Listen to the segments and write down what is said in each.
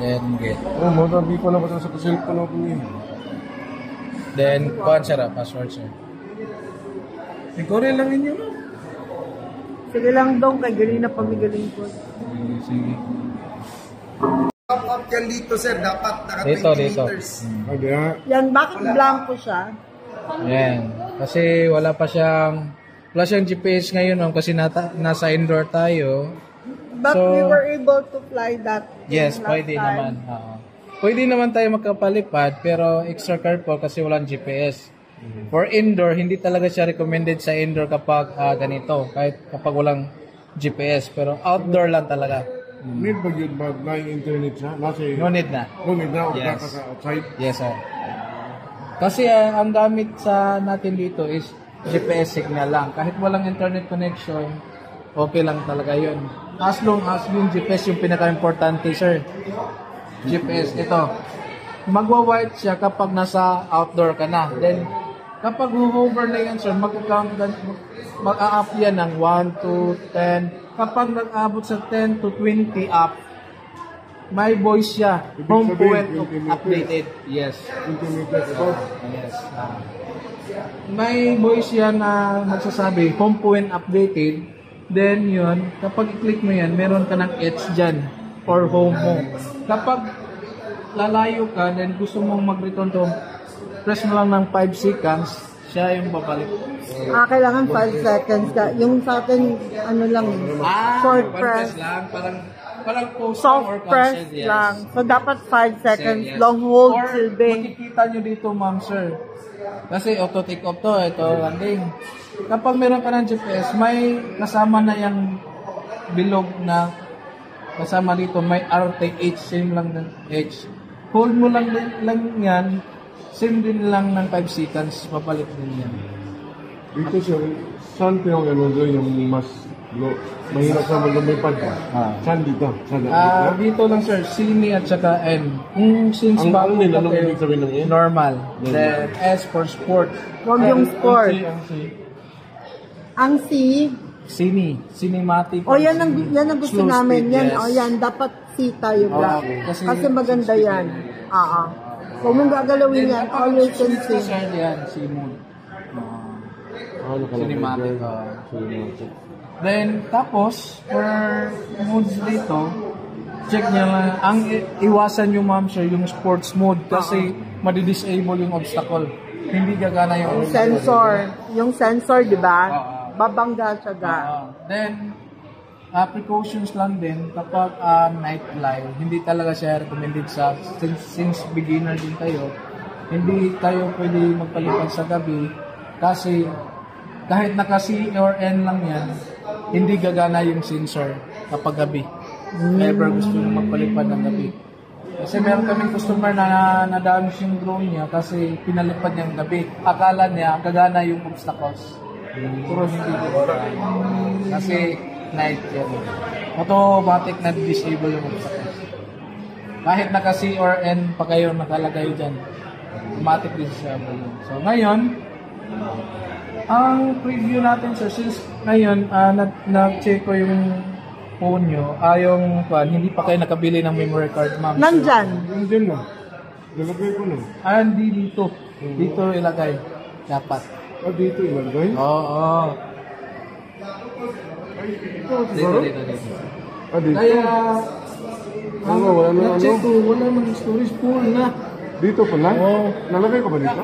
Then get. Oh, mo tabi ko na ba sa cellphone ako ni. Then kuan sir, password sir. Ikaw rin lang inyo. Sige lang dong, kay galing na pamigaling ko. Sige. Up yan dito sir, dapat naka 20 Dito. meters. Yan, bakit blanco siya? Yan. Kasi wala siyang GPS ngayon ma'am kasi nasa indoor tayo. But we were able to fly that. Yes, last pwede time. naman. Pwede naman tayo magkapalipad pero extra careful kasi walang GPS. For indoor, hindi talaga siya recommended sa indoor kapag ganito, kahit kapag walang GPS. Pero outdoor lang talaga. Need ba yun ba na internet siya? No need na. No need na, Yes. ka outside. Yes, sir. Kasi ang gamit sa natin dito is GPS signal lang. Kahit walang internet connection, okay lang talaga yun. As long as yung GPS yung pinaka-importante, sir. GPS, ito. Magwa-white siya kapag nasa outdoor ka na. Then, kapag hover na yan, sir, mag-a-up yan ng 1 to 10. Kapag nag-abot sa 10 to 20 up, may voice siya. Home point updated. Yes. Yes. May voice yan na magsasabi, home point updated. Then yun, kapag i-click mo yan, meron ka ng H dyan or home mo. Kapag lalayo ka, then gusto mong mag-return to home, press mo lang ng 5 seconds, siya yung babalik. Kailangan 5 seconds ka. Yung sa atin, ano lang, short press. Lang, parang post Soft or press cancel, yes. lang. So, dapat 5 seconds. Yes. Long hold, or silbing. makikita nyo dito, ma'am, sir. Kasi auto take off to, ito landing. Kapag meron ka ng GPS, may kasama na yung bilog na kasama dito, may RTH, same lang ng H. Hold mo lang yan, same din lang ng 5 seconds, papalit din yan. Dito siya, saan ko yung ano doon, yung mas mahirap sa lumipad ba? Saan dito? Dito lang sir, Sini at saka N. Since Ang bago nila, pa anong kayo, ibig sabihin ng N? normal. Then S for sport. Huwag yung sport. Ang C. Ang C, Cinematic. yan ang gusto Slow namin. speed, Yan, yes. yan, dapat C tayo. Kasi maganda speed yan. Kung mong gagalawin yan, always in C. Sir, yan, C mode. Cinematic. Then, tapos, for modes dito, check niya lang. Ang iwasan nyo, ma'am, sir, yung sports mode kasi madi-disable yung obstacle. Hindi gagana yung Sensor. Yung sensor, di ba? Babangga siya Then, precautions lang din kapag night fly, hindi talaga siya recommended since beginner din kayo, hindi tayo pwede magpalipad sa gabi kasi kahit naka-C or N lang yan, hindi gagana yung sensor kapag gabi. Never gusto nyo magpalipad ng gabi. Kasi meron kaming customer na na-damage yung drone niya kasi pinalipad niya ng gabi. Akala niya gagana yung obstacles. Pero hindi gagana. Kasi night yan. Automatic na disable yung obstacles. Kahit naka-C or N pa kayo nakalagay dyan, automatic disable yun. So ngayon, ang preview natin sir, since ngayon na-check ko yung phone nyo, yung hindi pa kayo nakabili ng memory card, ma'am. Nandyan na. Nalagay ko na. Hindi dito. Dito ilagay. Dapat. Dito ilagay? Oo. Dito. Dito? Kaya, wala na-check ko, wala nang storage full na. Dito pala? Oo. Nalagay ko ba dito?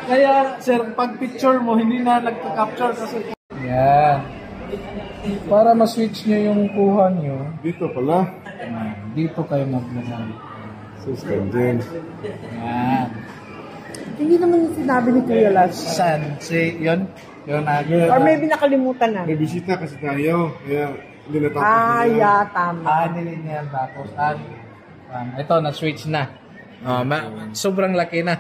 Kaya, sir, pag picture mo, hindi na nagka-capture kasi. Yan. Para ma-switch nyo yung kuha nyo. Dito pala? Dito kayo maglagay. System din. Yan. Hindi naman yung sinabi ni Kuya Lars. Saan? Yun? Yun Or maybe nakalimutan na. May bisita kasi tayo. Kaya hindi natapos Tama. Nilin niya tapos. Ito, na-switch na. Sobrang laki na.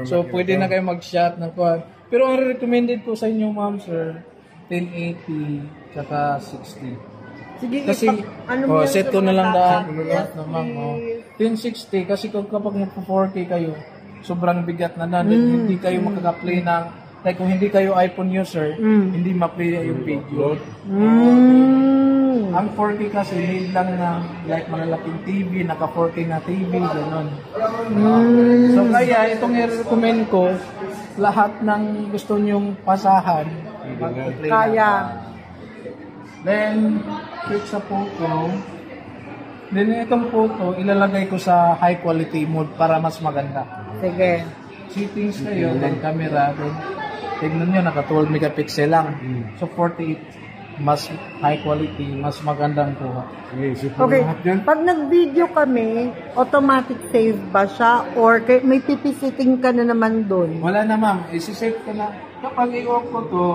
So, pwede na kayo mag-shot ng kuha. Pero ang recommended ko sa inyo, ma'am, sir, 1080 tsaka 60. Sige, Kasi, set ko na lang daan. Yes, 1060 kasi kapag magpo-4K kayo, sobrang bigat na hindi kayo makaka-play ng, like kung hindi kayo iPhone user, hindi ma-play yung video. Ang 4K kasi need lang na like malalaking TV, naka 4K na TV, gano'n. So kaya itong i-recommend ko, lahat ng gusto nyong pasahan, mag-play Kaya. Then, click sa photo. Then itong photo, ilalagay ko sa high quality mode para mas maganda. Sige. Settings kayo, then camera, then tignan nyo, naka 12 megapixel lang. So 48, mas high quality, mas magandang kuha. Okay, pag nag-video kami, automatic save ba siya? Or may pipisiting ka na naman doon? Wala na ma'am, isi-save ka na. Kapag i-off ko to,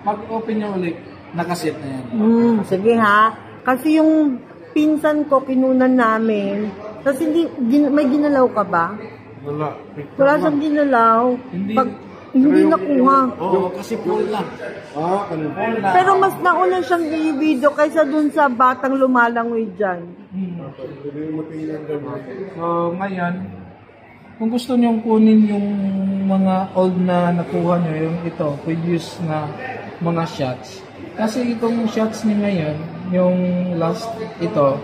pag-open nyo ulit, nakasave na yan. Sige ha. Kasi yung pinsan ko, kinunan namin. Tapos may ginalaw ka ba? Wala. Wala siyang ginalaw. Hindi nakuha. Oo, kasi full lang. Full na. Pero mas nauna siyang i-video kaysa dun sa batang lumalangoy dyan. So, ngayon, kung gusto nyong kunin yung mga old na nakuha nyo, yung ito, previous na mga shots. Kasi itong shots niya ngayon, yung last ito,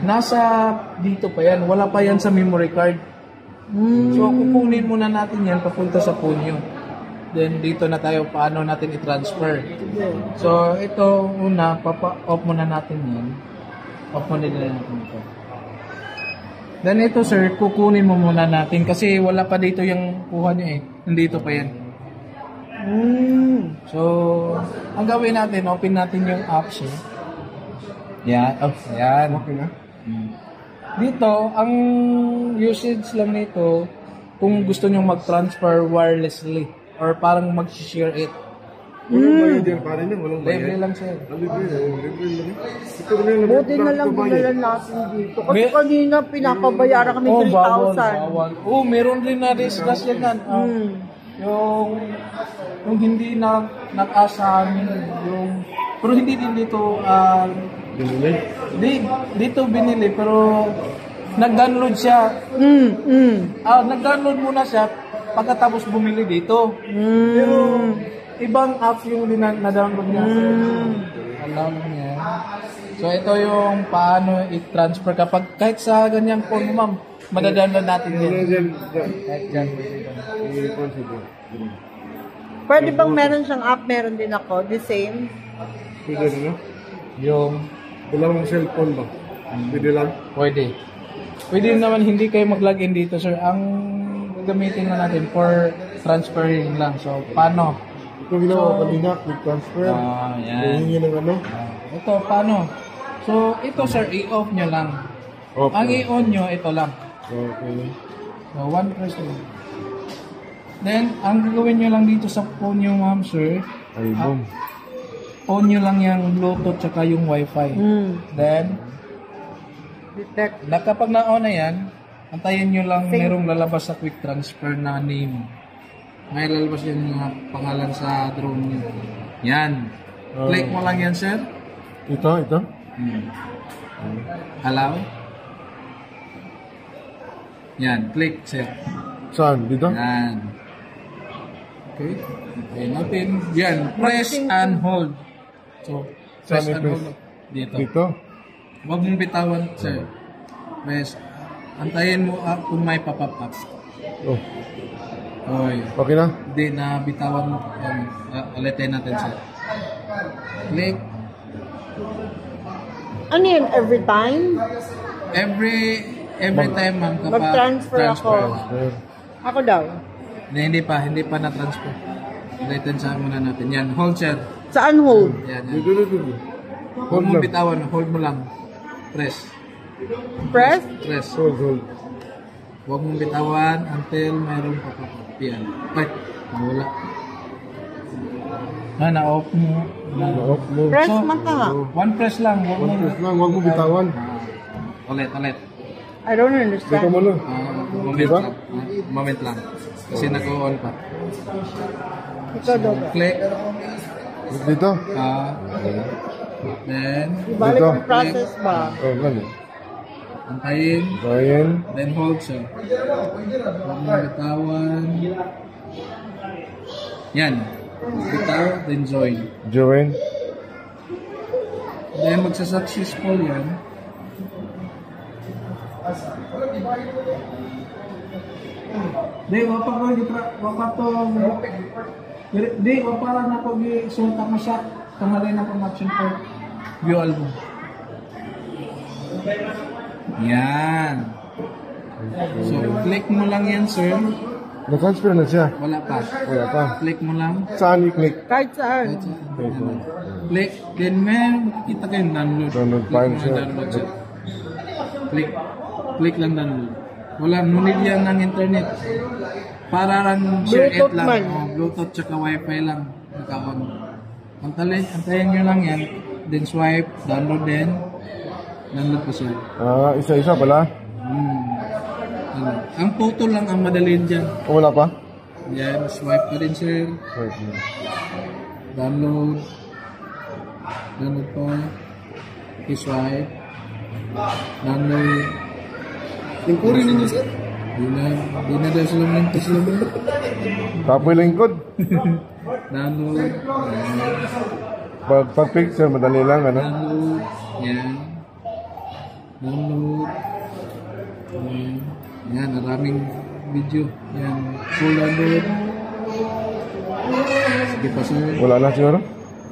nasa dito pa yan. Wala pa yan sa memory card. So, kukunin muna natin yan papunta sa phone nyo. Then, dito na tayo paano natin i-transfer. So, ito una, off muna natin yan. Off muna din natin ito. Then, ito sir, kukunin mo muna natin kasi wala pa dito yung kuha nyo eh. Nandito pa yan. So, ang gawin natin, open natin yung apps eh. Yan. Oh, yan. Okay na? Dito, ang usage lang nito, kung gusto nyo mag-transfer wirelessly or parang mag-share it. Walang bayad yan, pare niya. Walang bayad. Libre lang sir. Libre lang. Ito rin lang. Buti na lang dinala natin dito. Kasi kanina pinapabayaran kami 3,000. Bawal. Meron rin na discuss yan yan. Yung hindi na nag-asahan pero hindi din dito dito binili pero nag-download siya. Nag-download muna siya pagkatapos bumili dito. Pero ibang app yung na-download niya. Alam niya. So ito yung paano i-transfer kapag kahit sa ganyang phone mo ma'am, madadownload natin yan. Kahit dyan. Pwede bang meron siyang app? Meron din ako. The same? Pwede na? Yung Wala mong cellphone ba? Pwede lang? pwede. Pwede naman hindi kayo mag-login dito, sir. Ang gagamitin na natin for transferring lang. So, paano? Ito ginawa kanina, quick transfer. Yan. Hihingi ng ano? Ito, paano? So, ito, sir, i-off nyo lang. Off. Ang i-on nyo, ito lang. Okay. So, one press lang. Then, ang gagawin nyo lang dito sa phone nyo, ma'am, sir, Ay, boom. on nyo lang yung Bluetooth tsaka yung Wi-Fi. Then, Detect. kapag na-on na yan, antayin nyo lang merong lalabas sa quick transfer na name. May lalabas yung mga pangalan sa drone nyo. Yan. Click mo lang yan, sir. Ito? Allow. Yan. Click, sir. Saan? Dito? Yan. Okay. Okay natin. Yan. Press and hold. So, press Saan and i-press? hold. Dito. Dito? Huwag mong bitawan, sir. Press. Antayin mo kung may pop-up up. Oh. Okay. Okay na? Hindi na bitawan mo. Ulitin natin, sir. Click. Ano yun? Every time? Every time, ma'am, kapag Mag-transfer ako. Ako daw. Hindi pa na-transfer. Ulitin sa muna natin. Yan, hold, sir. Saan hold? Yan. Dito. Huwag mo bitawan, hold mo lang. Press. Press? Hold. Huwag mong bitawan until mayroong pop-up. Yan. Ay, nawala. Na-off mo. Na-off mo. Press mata. One press lang. One press lang, huwag mo bitawan. Ulit. I don't Dito understand. mo na. Moment lang. Kasi nag-on pa. Ikaw daw ba? Click. Dito? Then, Ibalik Dito. ang process ba? Oh, ganun. antayin. Ayan. Then hold siya. Huwag mo bitawan. Yan. Bitaw, then join. Join. Then magsa-successful yan. Di, wapa to. Di, wapa lang na ko gisulta mo siya. Kamalay na promotion for view album. Yan. So, click mo lang yan, sir. Na-transfer na siya. Wala pa. Wala pa. Click mo lang. Saan i-click? Kahit saan. Click. Then may makikita kayo download. Download Click file mo siya. yung download siya. Click. Click lang download. Wala, nunid yan ng internet. Para lang share it Bluetooth lang. man. Oh, Bluetooth tsaka wifi lang. Nakaon. Antayin nyo lang yan. Then swipe. Download din. Download pa siya. Isa-isa pala? Ano. Ang photo lang ang madalin dyan. O wala pa? Yan. Swipe pa rin, sir. Download. Download po. I-swipe. Download. Lingkurin ninyo, sir. Di na daw silang lintas lang. Tapoy lingkod. Download. Pag-picture, madali lang, ano? Download. Yan. Download. Yan. Yan, maraming video. Yan. Full download. Sige pa, sir. Wala na siguro?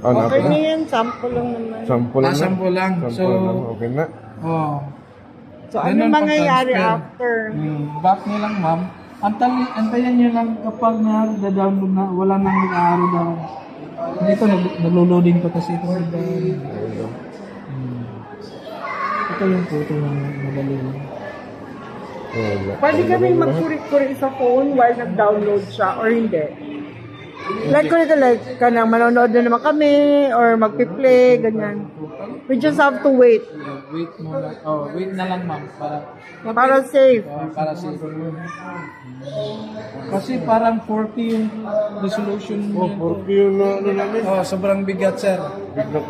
Okay na. na yan, sample lang naman. Sample lang. Sample lang. Sample lang. Okay na. Oh. So, ano Ganun mangyayari pag-transfer. after? Back nyo lang, ma'am. Antayan nyo lang kapag na-download na, wala nang nag-aaro daw. Dito, naglo-loading pa kasi ito. Ito yung photo ng madali. Pwede kami magkuri-kuri sa phone while nag-download siya or hindi? Like, manonood na naman kami or magpi-play, ganyan. We just have to wait. Wait muna. Oh, wait na lang, ma'am. Para safe. Para safe. Kasi parang 40 yung resolution niya. 40 yun na ano namin. Oh, sobrang bigat, sir.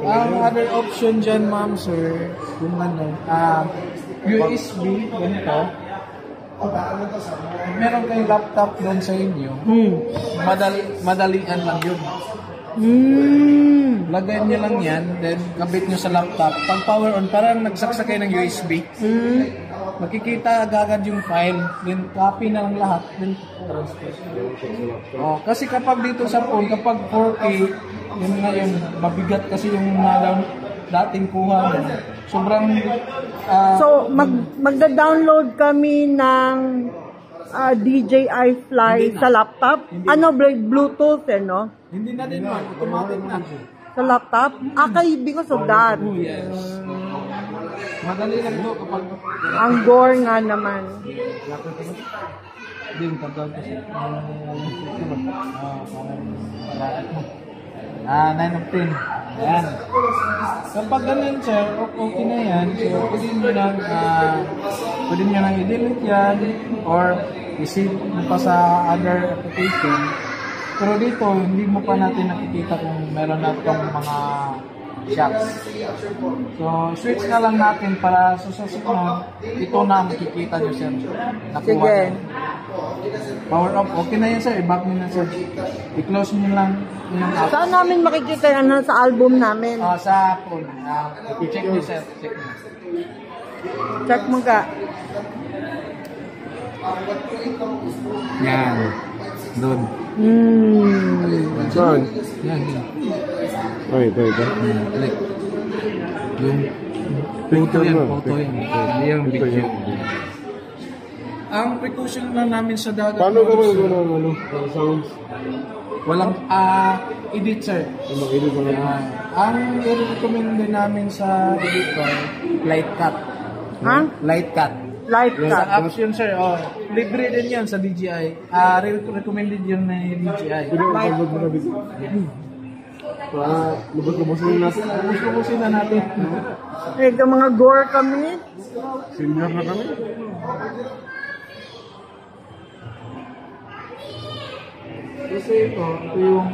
Ang other option dyan, ma'am, sir, kung ano, USB, ganito. Meron kayong laptop doon sa inyo. Madalian lang yun. Lagay nyo lang yan, then kabit nyo sa laptop. Pag power on, parang nagsaksak kayo ng USB. Makikita agad yung file, then copy na lang lahat, then transfer. Oh, kasi kapag dito sa phone, kapag 4K, yun nga yung mabigat kasi yung dating kuha mo. Sobrang So, magda-download kami ng DJI Fly sa laptop. Ano, Bluetooth, no? hindi na din, ma'am. Automatic na. Sa laptop? Because of that. Oh, yes. Madali lang to kapag... Ang gore nga naman. Hindi, yung tagal kasi. 9 of 10. Ayan. Kapag ganun, sir, okay na yan. So, pwede nyo nang i-delete yan or i-save mo pa sa other application. Pero dito, hindi mo pa natin nakikita kung meron na itong mga shots. So, switch na lang natin para sa susunod, ito na ang makikita nyo, sir. Sige. Power off. Okay na yan, sir. I-back nyo na, sir. I-close nyo lang yung app. Saan namin makikita ano sa album namin? Sa phone. Check nyo, sir. Check nyo. Check mo ka. Yan. Doon. Saan? Yan, yan. Ay, ito. Click. Yung photo yan, photo yan. Hindi yung Ito video. yung Ang precaution lang namin sa dagat. Paano ka ba yung sounds? Walang edit, sir. Mag-edit mo lang. Ang i-recommend din namin sa editor, light cut. Ha? Light cut. Light Sa cut. apps yun, sir. Oh, libre din yan sa DJI. Recommended yun na DJI. Pero ang pagod mo na bigyan. Lubos-lubosin natin. Lubos-lubosin na natin. Ito mga gore kami. Senior na kami. Kasi ito yung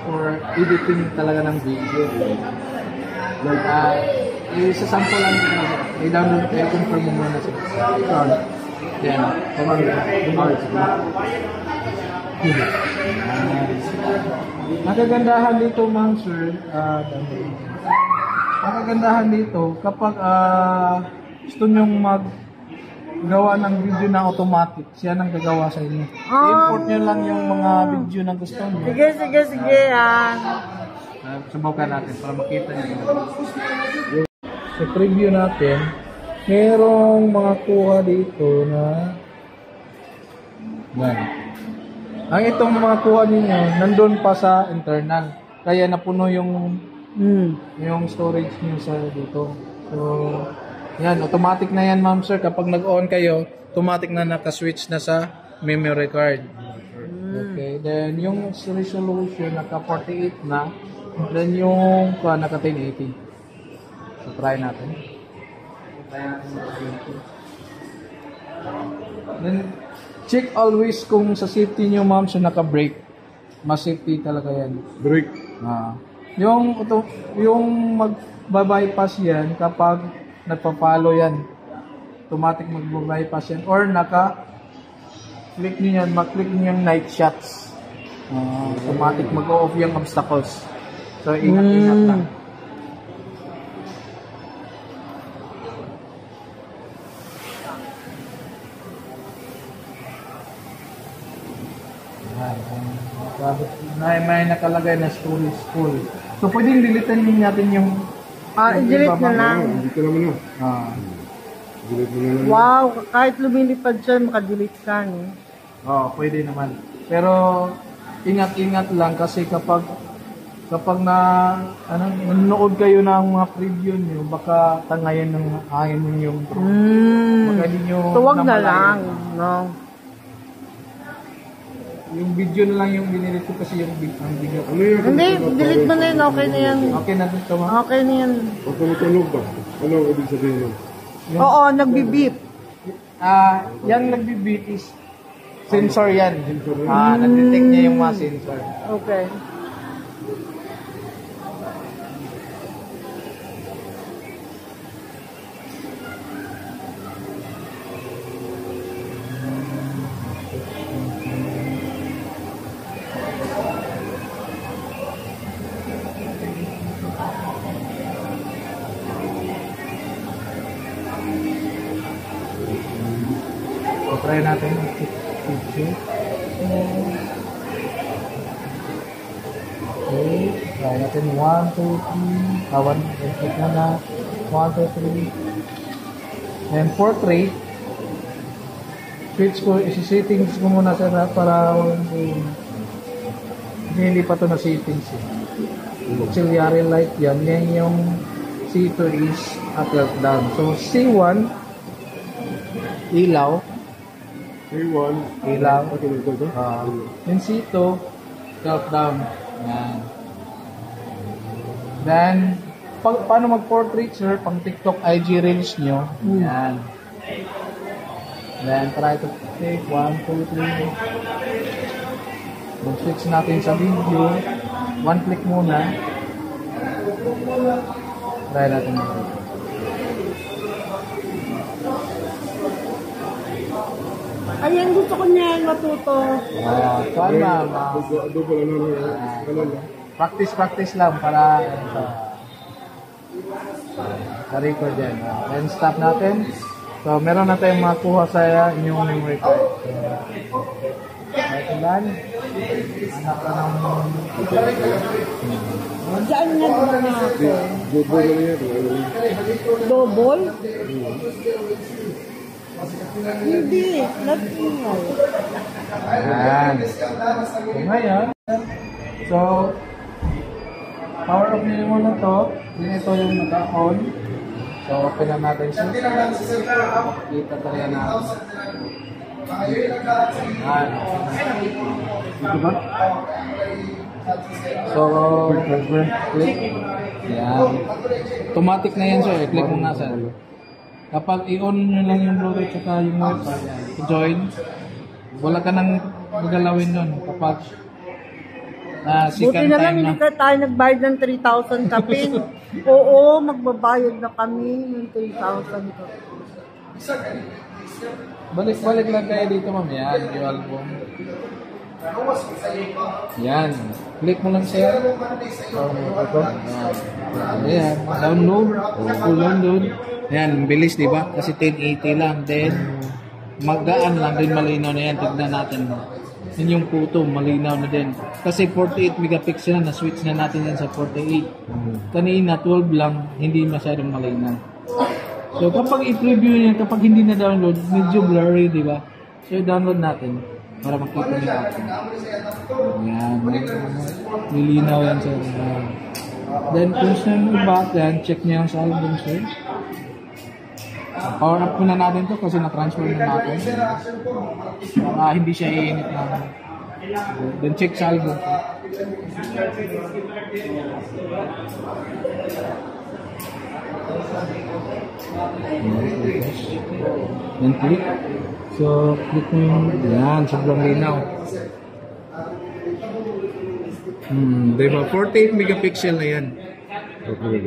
for editing talaga ng video. Like, isasample lang ito na. I-download, i-confirm mo muna siya. Yan. Nakagandahan dito, ma'am, sir. ang kagandahan dito, kapag gusto nyong maggawa ng video na automatic, siya nang gagawa sa inyo. I-import nyo lang yung mga video na gusto nyo. Sige. Subukan natin para makita nyo. So, preview natin. Merong mga kuha dito na yan. Ang itong mga kuha ninyo, nandun pa sa internal. Kaya napuno yung storage nyo sa dito. So, yan, automatic na yan, ma'am sir. Kapag nag-on kayo, automatic na naka-switch na sa memory card. Okay, then yung resolution naka 48 na, then yung naka 1080. So, try natin. Then, check always kung sa safety nyo, ma'am, so naka-brake. Mas safety talaga yan. Break. Yung magbabypass yan kapag nagpa-follow yan. Automatic magbabypass yan. Or click nyo yan, mag-click nyo yung night shots. Automatic mag-off yung obstacles. So, ingat-ingat lang. May nakalagay na storage full. So, pwedeng dilitan natin yung I-delete na lang. Dito naman na. Delete mo na lang. Wow, kahit lumilipad siya, makadelete ka, no? Pwede naman. Pero, ingat-ingat lang kasi kapag nanonood kayo ng mga preview nyo, baka tangayan ng hangin yung baka hindi nyo So, wag na lang, no? Yung video na lang yung binilit ko kasi yung video. Ano yun? Hindi, delete mo na yun, okay na yan. Okay na dito, ma'am. Okay na yan. Huwag ka matulog ba? Ano ang ibig sabihin nun? Oo, nagbibip. Yan nagbi-beat is sensor yan. Nag-detect niya yung mga sensor. Okay. Try natin yung picture. Okay, try natin 1, 2, 3. Click muna. 1, 2, 3. And portrait. Switch ko, isi-settings ko muna sa para hindi pa to na settings. Auxiliary light yan. Yan yung C2 is at down. So C1 ilaw. A1. Ilaw. Ito. Yung C2, countdown. Yan. Then, paano mag-portrait, sir? Pang TikTok IG Reels nyo. Yan. Then, try to take 1, 2, 3. Mag-switch natin sa video. One click muna. Try natin mag Ayan, gusto ko niyan matuto. Kuan ma'am. Practice lang para sa record yan. Then stop natin. So, meron na tayong makuha sa inyong memory card. Right ulan. Anak ka ng... Diyan nga doon na ako. Double na yan. Double? Hindi, not ingay. Ayan. So, ngayon, power off nyo muna to. Ito yung naka-on. So, open na natin siya. Kita talaga natin. Ayan. Dito ba? So, click. Ayan. Automatic na yan sir. Click mo na sir. Kapag i-on nyo lang yung Bluetooth at yung Wi-Fi, i-join, wala ka nang magalawin nun kapag Buti second na lang time hindi na. ka tayo nagbayad ng 3,000 kapin. Oo, magbabayad na kami ng 3,000 kapin. Balik-balik lang kayo dito mamaya, yung album. Yan. Click mo lang sir. Ayan. Download. Full download. Yan. Bilis, di ba? Kasi 1080 lang. Then, magaan lang din, malinaw na yan. Tignan natin. Yan yung photo, malinaw na din. Kasi 48 megapixel na, switch na natin yan sa 48. Kanina, 12 lang, hindi masyadong malinaw. So, kapag i-preview yan, kapag hindi na download, medyo blurry, di ba? So, download natin para makita niyo natin. Yan, nilinaw yan sir. Then, kung saan iba, yan, check niyo lang sa album sir. Power up muna natin to kasi na-transfer na natin. Hindi siya iinit naman. Then check sa album. Then click. So, click mo yung, yan, sobrang linaw. Diba? 48 megapixel na yan.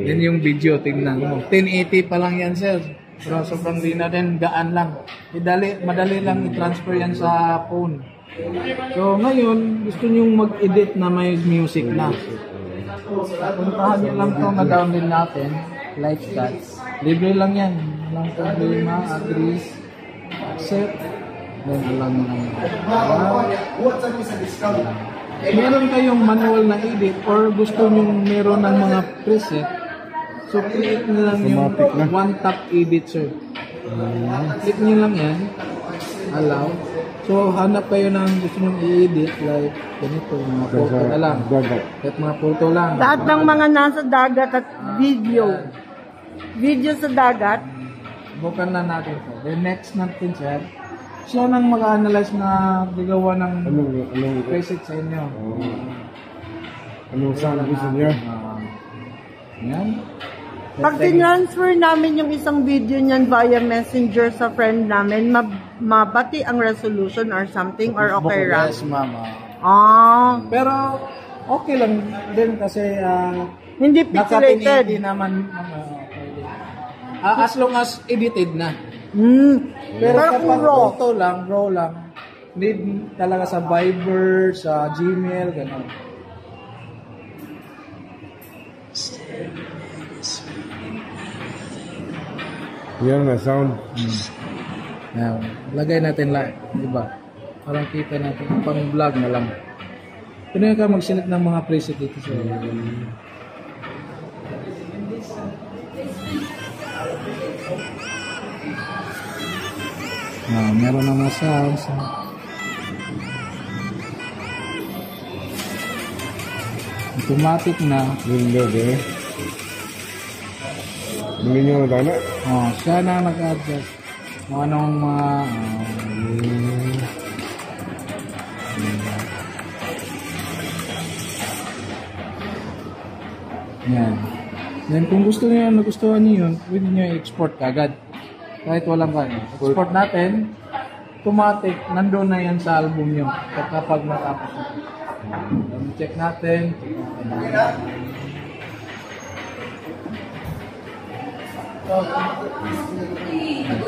Yan yung video, tingnan mo. 1080 pa lang yan sir. Pero sobrang linaw din, gaan lang. Madali lang i-transfer yan sa phone. So ngayon, gusto nyo mag-edit na may music na. Puntahan nyo lang ito, na-download natin. Like that. Libre lang yan. Walang problema, agree, accept. Then alam nyo lang. Meron kayong manual na edit or gusto nyo meron ng mga preset. So, click nyo lang yung one-tap edit, sir. Click nyo lang yan. Allow. So, hanap kayo ng gusto nyo i-edit, like, ganito, mga photo na lang. At mga photo lang. Lahat ng mga nasa dagat at video. Video sa dagat. Bukan na natin ito. Then, next natin, sir. Siya nang mag-analyze na gagawa ng preset sa inyo. Anong sound gusto niya? Yan. Pag tinransfer namin yung isang video niyan via messenger sa friend namin, mabati ang resolution or something or okay lang? Yes, mama. Pero okay lang din kasi hindi pixelated. Hindi naman as long as edited na. Pero kapag photo lang, raw lang, need talaga sa Viber, sa Gmail, gano'n. Yan na sound. Yan. Lagay natin lang, di ba? Parang kita natin, pang vlog na lang. Pwede ka mag-select ng mga preset dito sa meron na mga sounds. Automatic na. Windows eh. Hindi nyo madana? Siya na nag-adjust. Kung anong mga... yan. Then kung gusto niyo, nagustuhan niyo yun, pwede niyo i-export kagad. Kahit walang kanya. Export natin, automatic, nandun na yan sa album nyo. Kapag natapos na. Check natin.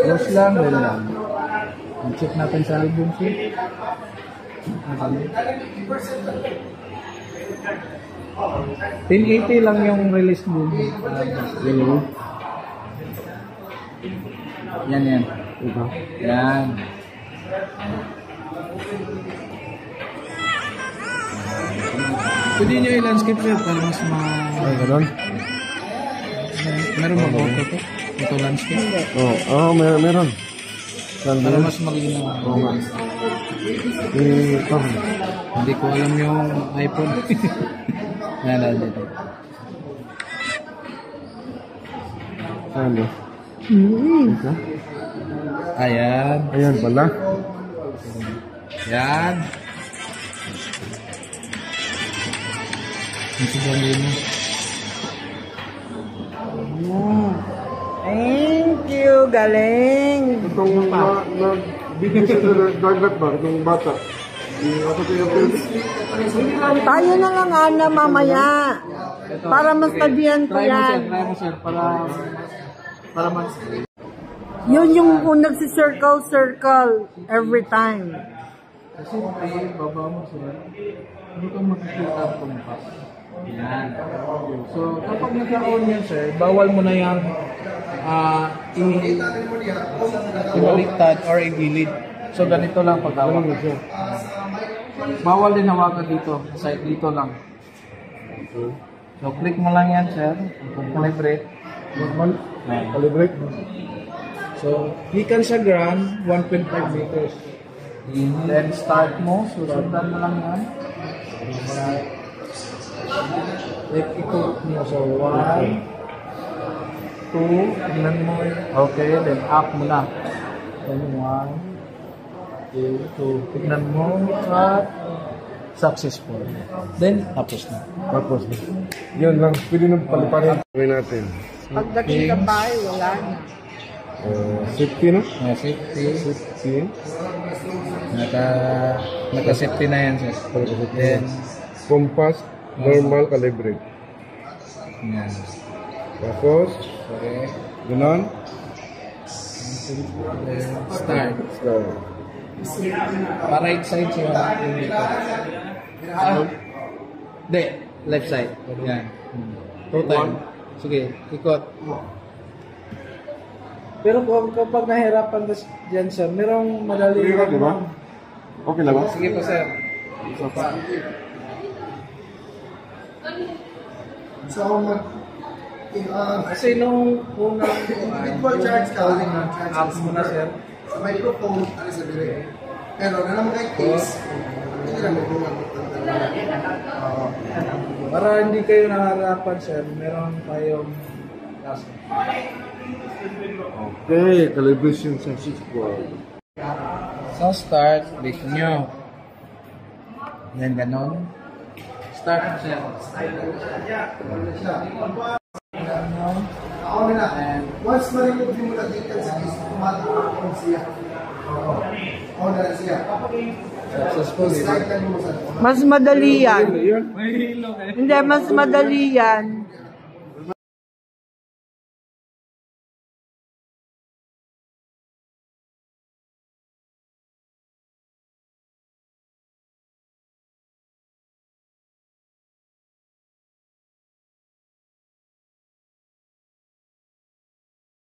Close lang, well lang. Check natin sa album sheet. 1080 lang yung release boom. Yan. Yan. Pwede nyo i-landscape sir para mas Ay, ganun? Meron ba photo to? Ito landscape? Meron. Para mas malinaw. Hindi ko alam yung iPhone. Yan dito. Ano? Ayan. Ayan pala. Yan. Ang sobrang lino. Thank you, galing. Itong bigyan siya sa dagat ba? Itong bata. Ako kayo Tayo na lang, Ana, mamaya. Para mas tabihan ko yan. Try mo sir. Para mas... Yun yung kung nagsi-circle every time. Kasi baba mo sir, hindi ka makikita ang compass. Yan. So, kapag nagka-on yan sir, bawal mo na yung ibaliktad or igilid. So, ganito lang pag-hawak. Bawal din hawakan dito. Side dito lang. So, click mo lang yan sir. Calibrate. Normal. Calibrate. So, gikan sa ground, 1.5 meters. Then, start mo. Susundan mo lang yan. Like, ikot mo. So, 1, 2, tingnan mo. Okay, then up mo na. Then, 1, 2, tingnan mo. At successful. Then, tapos na. Tapos, yun lang. Pwede nang paliparin. Gawin natin. Pagdating sa bahay, wala na. Safety na? Yeah, safety. Safety. Naka-safety na yan, sir. Then, Compass, normal, calibrate. yan. Tapos, Okay. ganon. Then, start. So, Right side siya. Hindi, left side. Yan. 2 time. Sige, ikot. Pero kapag nahirapan ka dyan, sir, merong madali. okay ka, di ba? Okay lang ba? Sige po, sir. So, Kasi nung unang individual charge ka, apps mo na, sir. sa microphone, ano sa dire. Pero, na naman kay case, hindi lang magbuhat. Para hindi kayo naharapan, sir, meron tayong last. Okay, calibration successful. So, start, click nyo. Yan, ganon. Start mo siya. Ako na. Once marinig mo na dito sa case, kumatakot siya. Ako na siya. Successful, di ba? Slide lang mo sa Mas madali yan. May hilo kayo. Hindi, mas madali yan.